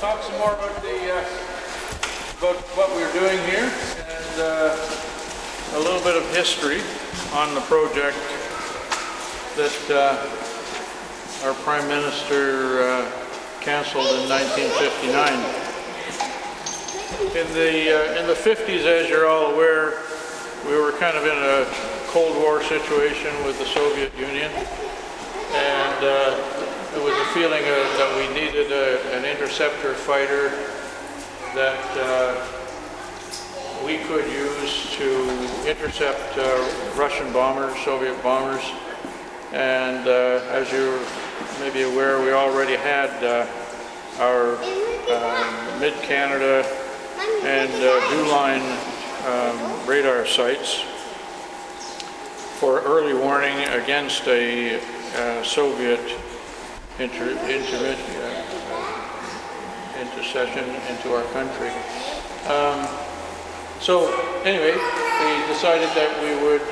talk some more about what we're doing here and a little bit of history on the project that our Prime Minister cancelled in 1959. In the 50s, as you're all aware, we were kind of in a Cold War situation with the Soviet Union, and there was a feeling that we needed an interceptor fighter that we could use to intercept Russian bombers, Soviet bombers. And as you're maybe aware, we already had our mid-Canada and DuLine radar sites for early warning against a Soviet intercession into our country. So anyway, we decided that we would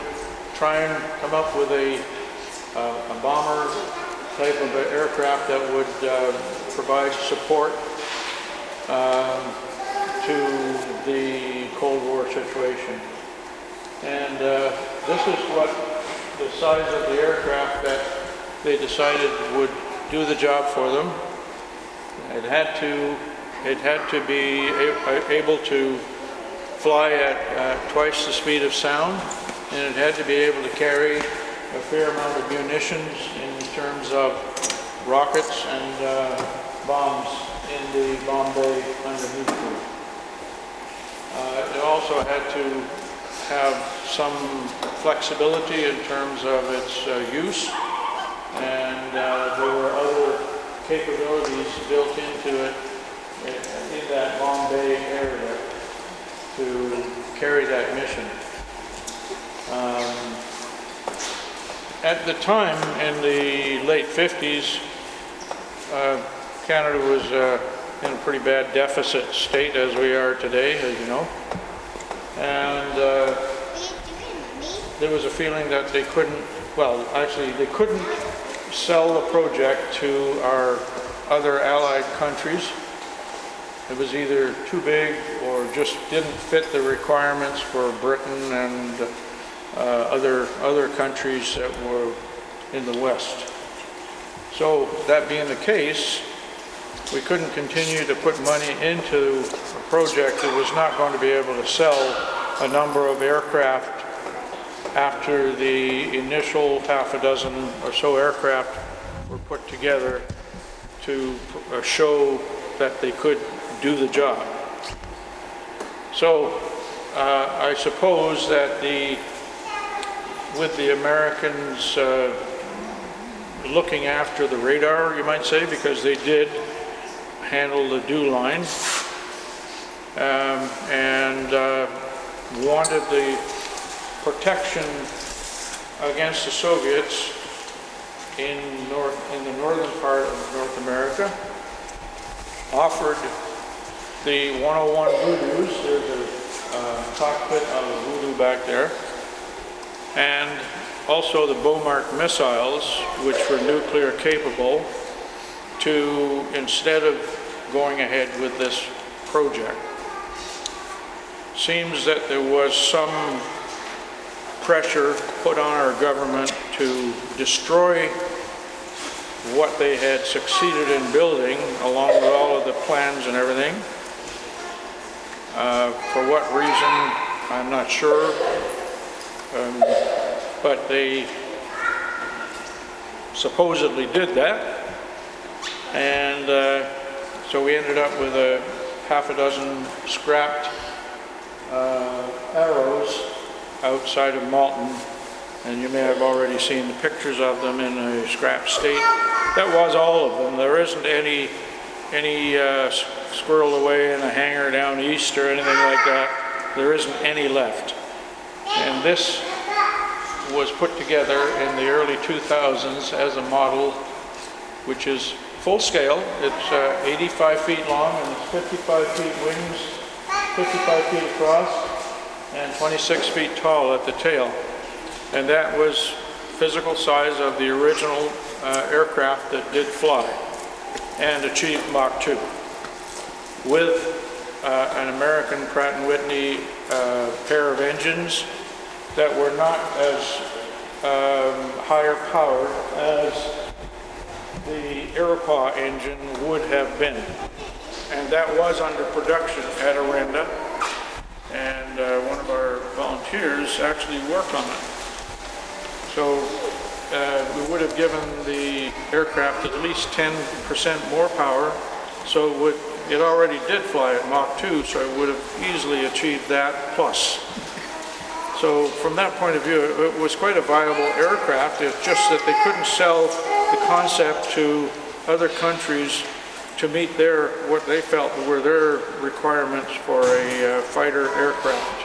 try and come up with a bomber type of aircraft that would provide support to the Cold War situation. And this is what the size of the aircraft that they decided would do the job for them. It had to be able to fly at twice the speed of sound, and it had to be able to carry a fair amount of munitions in terms of rockets and bombs in the bomb bay underneath it. It also had to have some flexibility in terms of its use, and there were other capabilities built into it in that bomb bay area to carry that mission. At the time, in the late 50s, Canada was in a pretty bad deficit state, as we are today, as you know. And there was a feeling that they couldn't, well, actually they couldn't sell the project to our other allied countries. It was either too big or just didn't fit the requirements for Britain and other countries that were in the West. So that being the case, we couldn't continue to put money into a project that was not going to be able to sell a number of aircraft after the initial half a dozen or so aircraft were put together to show that they could do the job. So I suppose that with the Americans looking after the radar, you might say, because they did handle the DuLine and wanted the protection against the Soviets in the northern part of North America, offered the 101 Voodoos. There's a cockpit of a Voodoo back there, and also the Beaumark missiles, which were nuclear capable, to, instead of going ahead with this project. Seems that there was some pressure put on our government to destroy what they had succeeded in building, along with all of the plans and everything. For what reason, I'm not sure, but they supposedly did that. And so we ended up with a half a dozen scrapped arrows outside of Malton, and you may have already seen the pictures of them in a scrap state. That was all of them. There isn't any squirreled away in a hangar down east or anything like that. There isn't any left. And this was put together in the early 2000s as a model which is full scale. It's 85 feet long and it's 55 feet wings, 55 feet across, and 26 feet tall at the tail. And that was physical size of the original aircraft that did fly and achieved Mach 2. with an American Pratt & Whitney pair of engines that were not as higher powered as the Iroquois engine would have been. And that was under production at Orenda, and one of our volunteers actually worked on it. So we would have given the aircraft at least 10% more power, so it already did fly at Mach 2, so it would have easily achieved that plus. So from that point of view, it was quite a viable aircraft. It's just that they couldn't sell the concept to other countries to meet what they felt were their requirements for a fighter aircraft.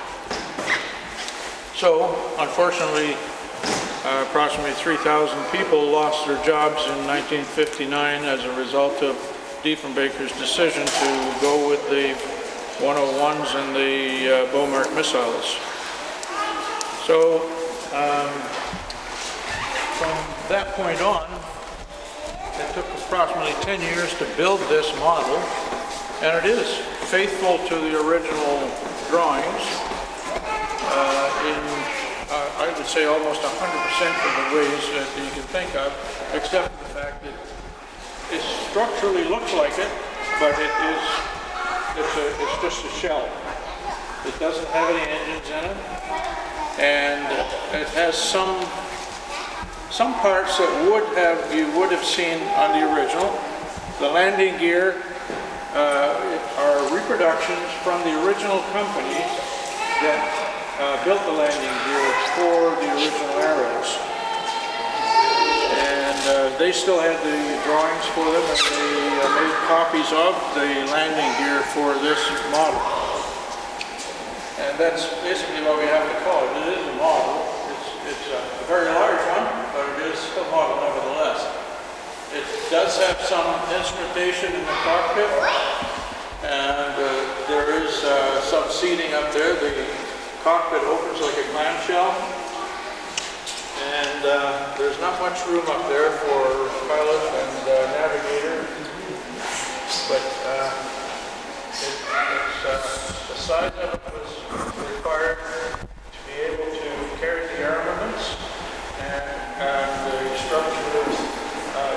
So, unfortunately, approximately 3,000 people lost their jobs in 1959 as a result of Diefenbaker's decision to go with the 101s and the Beaumark missiles. So, from that point on, it took approximately 10 years to build this model, and it is faithful to the original drawings I would say almost 100% of the ways that you can think of, except for the fact that it structurally looks like it, but it's just a shell. It doesn't have any engines in it, and it has some parts that you would have seen on the original. The landing gear are reproductions from the original company that built the landing gear for the original Arrows. And they still had the drawings for them, and they made copies of the landing gear for this model. And that's basically what we have to call it. It is a model. It's a very large one, but it is a model nevertheless. It does have some instrumentation in the cockpit, and there is some seating up there. The cockpit opens like a clamshell, and there's not much room up there for pilot and navigator, but the size of it was required to be able to carry the armaments, and the structure was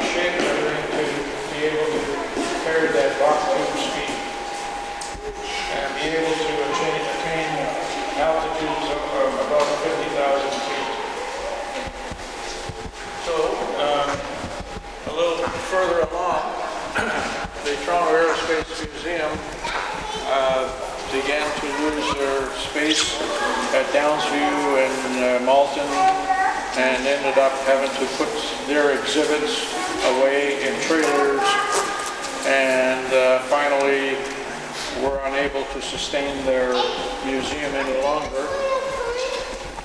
shaped and everything to be able to carry that box tube speed and be able to attain altitudes of about 50,000 feet. So, a little further along, the Toronto Aerospace Museum began to lose their space at Downsview and Malton, and ended up having to put their exhibits away in trailers, and finally were unable to sustain their museum any longer.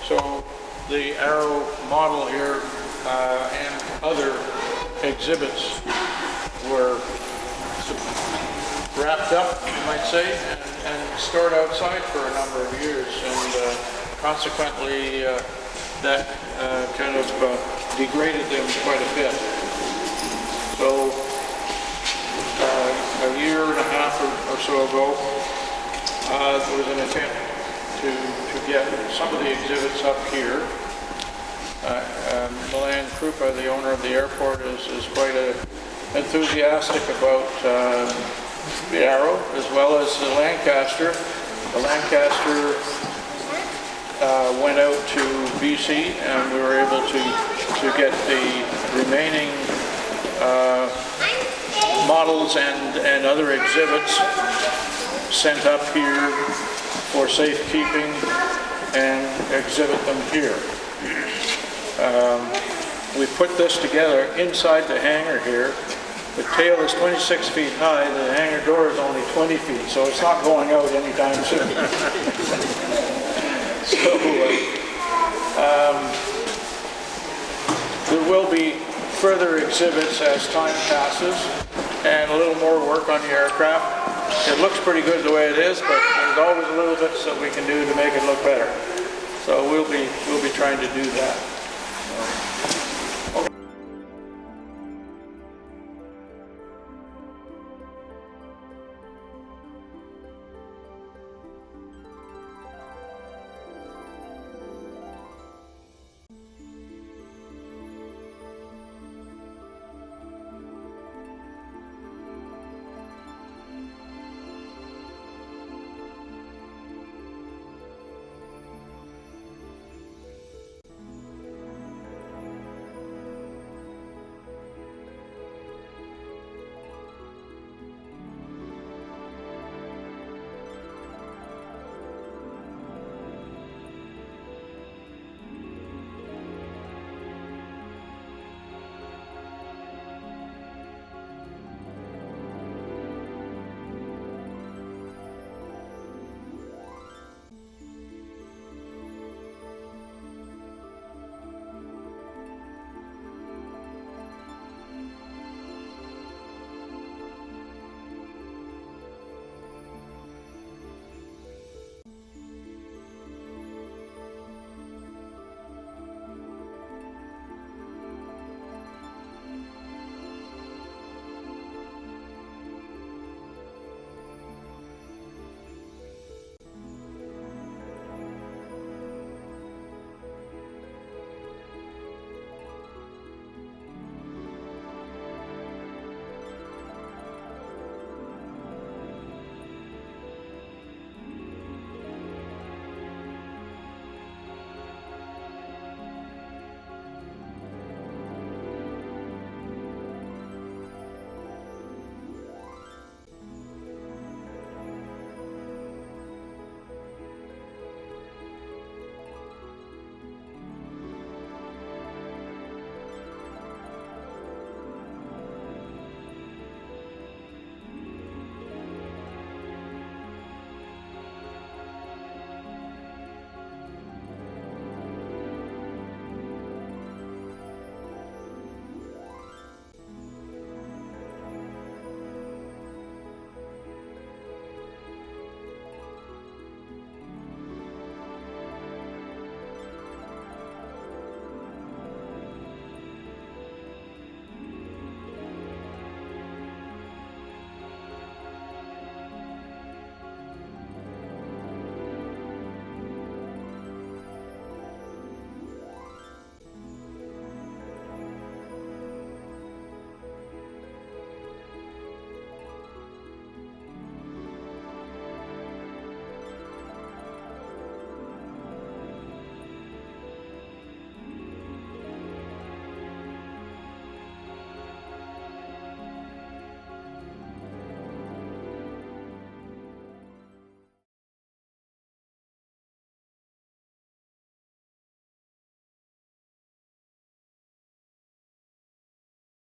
So the Arrow model here and other exhibits were wrapped up, you might say, and stored outside for a number of years, and consequently that kind of degraded them quite a bit. So a year and a half or so ago, there was an attempt to get some of the exhibits up here. Milan Krupa, the owner of the airport, is quite enthusiastic about the Arrow as well as the Lancaster. The Lancaster went out to BC, and we were able to get the remaining models and other exhibits sent up here for safekeeping and exhibit them here. We put this together inside the hangar here. The tail is 26 feet high, the hangar door is only 20 feet, so it's not going out anytime soon. So there will be further exhibits as time passes, and a little more work on the aircraft. It looks pretty good the way it is, but there's always a little bits that we can do to make it look better. So we'll be trying to do that.